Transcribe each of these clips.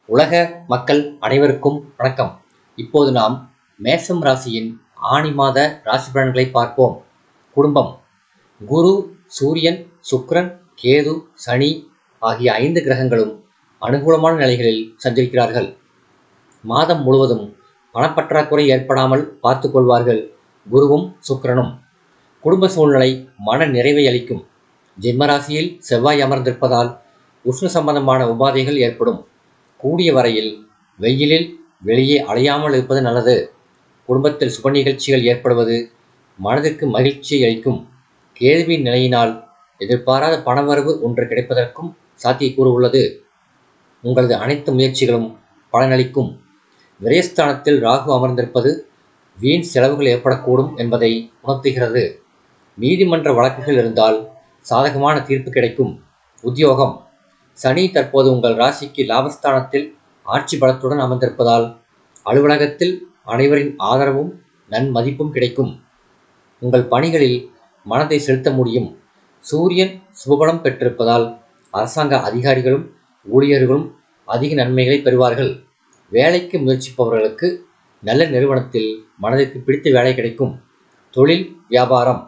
உலக மக்கள் அனைவருக்கும் வணக்கம். இப்போது நாம் மேஷம் ராசியின் ஆனி மாத ராசி பலன்களை பார்ப்போம். குடும்பம். குரு, சூரியன், சுக்கிரன், கேது, சனி ஆகிய 5 கிரகங்களும் அனுகூலமான நிலைகளில் சஞ்சரிக்கிறார்கள். மாதம் முழுவதும் பணப்பற்றாக்குறை ஏற்படாமல் பார்த்து கொள்வார்கள் குருவும் சுக்கிரனும். குடும்ப சூழ்நிலை மன நிறைவை அளிக்கும். ஜென்மராசியில் செவ்வாய் அமர்ந்திருப்பதால் உஷ்ண சம்பந்தமான உபாதைகள் ஏற்படும். கூடிய வரையில் வெயிலில் வெளியே அலையாமல் இருப்பது நல்லது. குடும்பத்தில் சுப நிகழ்ச்சிகள் ஏற்படுவது மனதிற்கு மகிழ்ச்சியை அளிக்கும். கேதுவின் நிலையினால் எதிர்பாராத பணவரவு ஒன்று கிடைப்பதற்கும் சாத்தியக்கூறு உள்ளது. உங்களது அனைத்து முயற்சிகளும் பலனளிக்கும். விரயஸ்தானத்தில் ராகு அமர்ந்திருப்பது வீண் செலவுகள் ஏற்படக்கூடும் என்பதை உணர்த்துகிறது. நீதிமன்ற வழக்குகள் இருந்தால் சாதகமான தீர்ப்பு கிடைக்கும். உத்தியோகம். சனி தற்போது உங்கள் ராசிக்கு லாபஸ்தானத்தில் ஆட்சி பலத்துடன் அமர்ந்திருப்பதால் அலுவலகத்தில் அனைவரின் ஆதரவும் நன்மதிப்பும் கிடைக்கும். உங்கள் பணிகளில் மனதை செலுத்த முடியும். சூரியன் சுபபலம் பெற்றிருப்பதால் அரசாங்க அதிகாரிகளும் ஊழியர்களும் அதிக நன்மைகளை பெறுவார்கள். வேலைக்கு முயற்சிப்பவர்களுக்கு நல்ல நிறுவனத்தில் மனதிற்கு பிடித்த வேலை கிடைக்கும். தொழில், வியாபாரம்.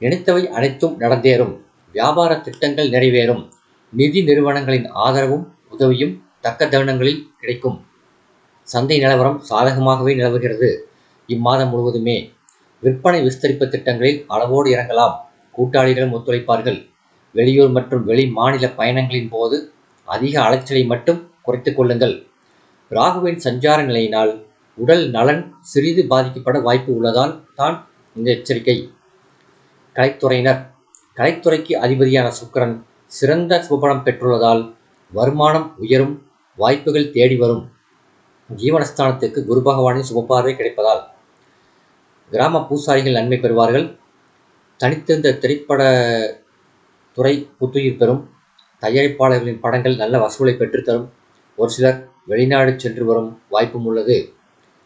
நினைத்தவை அனைத்தும் நடந்தேறும். வியாபார திட்டங்கள் நிறைவேறும். நிதி நிறுவனங்களின் ஆதரவும் உதவியும் தக்க தருணங்களில் கிடைக்கும். சந்தை நிலவரம் சாதகமாகவே நிலவுகிறது. இம்மாதம் முழுவதுமே விற்பனை விஸ்தரிப்பு திட்டங்களில் அளவோடு இறங்கலாம். கூட்டாளிகளும் ஒத்துழைப்பார்கள். வெளியூர் மற்றும் வெளி மாநில பயணங்களின் போது அதிக அலைச்சலை மட்டும் குறைத்துக் கொள்ளுங்கள். ராகுவின் சஞ்சார நிலையினால் உடல் நலன் சிறிது பாதிக்கப்பட வாய்ப்பு உள்ளதால் தான் இந்த எச்சரிக்கை. கலைத்துறையினர். கலைத்துறைக்கு அதிபதியான சுக்கிரன் சிறந்த சுபபலம் பெற்றுள்ளதால் வருமானம் உயரும். வாய்ப்புகள் தேடி வரும். ஜீவனஸ்தானத்துக்கு குரு பகவானின் சுபபார்வை கிடைப்பதால் கிராம பூசாரிகள் நன்மை பெறுவார்கள். தனித்திருந்த திரைப்பட துறை புத்துயிர் பெறும். தயாரிப்பாளர்களின் படங்கள் நல்ல வசூலை பெற்றுத்தரும். ஒரு சிலர் வெளிநாடு சென்று வரும் வாய்ப்பும் உள்ளது.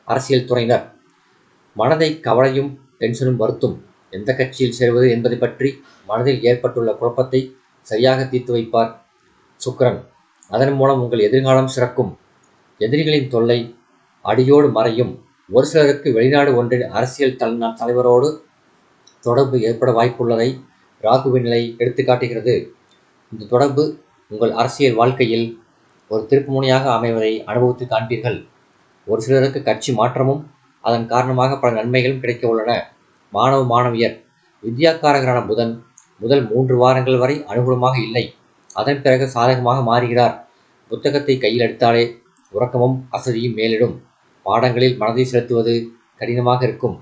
அரசியல் துறையினர். மனதை கவலையும் டென்ஷனும் வருத்தும். எந்த கட்சியில் சேருவது என்பதை பற்றி மனதில் ஏற்பட்டுள்ள குழப்பத்தை சரியாக தீர்த்து வைப்பார் சுக்கிரன். அதன் மூலம் உங்கள் எதிர்காலம் சிறக்கும். எதிரிகளின் தொல்லை அடியோடு மறையும். ஒரு சிலருக்கு வெளிநாடு ஒன்றின் அரசியல் தலைவரோடு தொடர்பு ஏற்பட வாய்ப்புள்ளதை ராகுவின் நிலை எடுத்துக்காட்டுகிறது. இந்த தொடர்பு உங்கள் அரசியல் வாழ்க்கையில் ஒரு திருப்புமுனையாக அமைவதை அனுபவித்து காண்பீர்கள். ஒரு சிலருக்கு கட்சி மாற்றமும் அதன் காரணமாக பல நன்மைகளும் கிடைக்க உள்ளன. மாணவ மாணவியர். வித்யாக்காரகரான புதன் முதல் 3 வாரங்கள் வரை அனுகூலமாக இல்லை. அதன் பிறகு சாதகமாக மாறுகிறார். புத்தகத்தை கையில் எடுத்தாலே உறக்கமும் அசதியும் மேலிடும். பாடங்களில் மனதை செலுத்துவது கடினமாக இருக்கும்.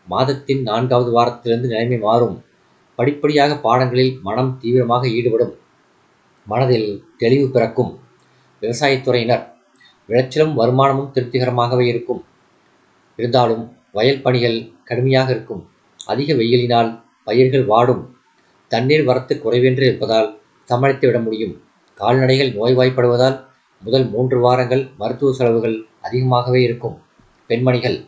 மாதத்தின் 4வது வாரத்திலிருந்து நிலைமை மாறும். படிப்படியாக பாடங்களில் மனம் தீவிரமாக ஈடுபடும். மனதில் தெளிவு பிறக்கும். விவசாயத்துறையினர். விளைச்சலும் வருமானமும் திருப்திகரமாகவே இருக்கும். இருந்தாலும் வயல் பணிகள் கடுமையாக இருக்கும். அதிக வெயிலினால் பயிர்கள் வாடும். தண்ணீர் வரத்து குறைவின்றி இருப்பதால் சமாளித்து விட முடியும். கால்நடைகள் நோய்வாய்ப்படுவதால் முதல் 3 வாரங்கள் மருத்துவ செலவுகள் அதிகமாகவே இருக்கும். பெண்மணிகள்.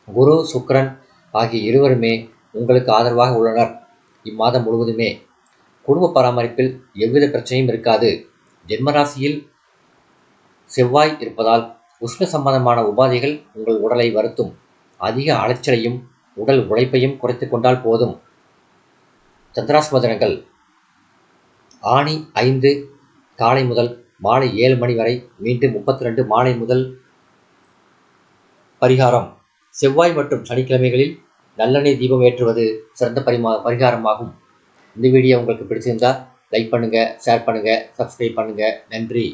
குரு, சுக்கிரன் ஆகிய இருவருமே உங்களுக்கு ஆதரவாக உள்ளனர். இம்மாதம் முழுவதுமே குடும்ப பராமரிப்பில் எவ்வித பிரச்சனையும் இருக்காது. ஜென்மராசியில் செவ்வாய் இருப்பதால் உஷ்ண சம்பந்தமான உபாதைகள் உங்கள் உடலை வருத்தும். அதிக அலைச்சலையும் உடல் உழைப்பையும் குறைத்து கொண்டால் போதும். சந்திராஷ்டம தினங்கள். ஆனி 5 காலை முதல் மாலை 7 மணி வரை, மீண்டும் 32 மாலை முதல். பரிகாரம். செவ்வாய் மற்றும் சனிக்கிழமைகளில் நல்லெண்ணெய் தீபம் ஏற்றுவது சிறந்த பரிகாரமாகும். இந்த வீடியோ உங்களுக்கு பிடிச்சிருந்தா லைக் பண்ணுங்க, ஷேர் பண்ணுங்க, சப்ஸ்கிரைப் பண்ணுங்க. நன்றி.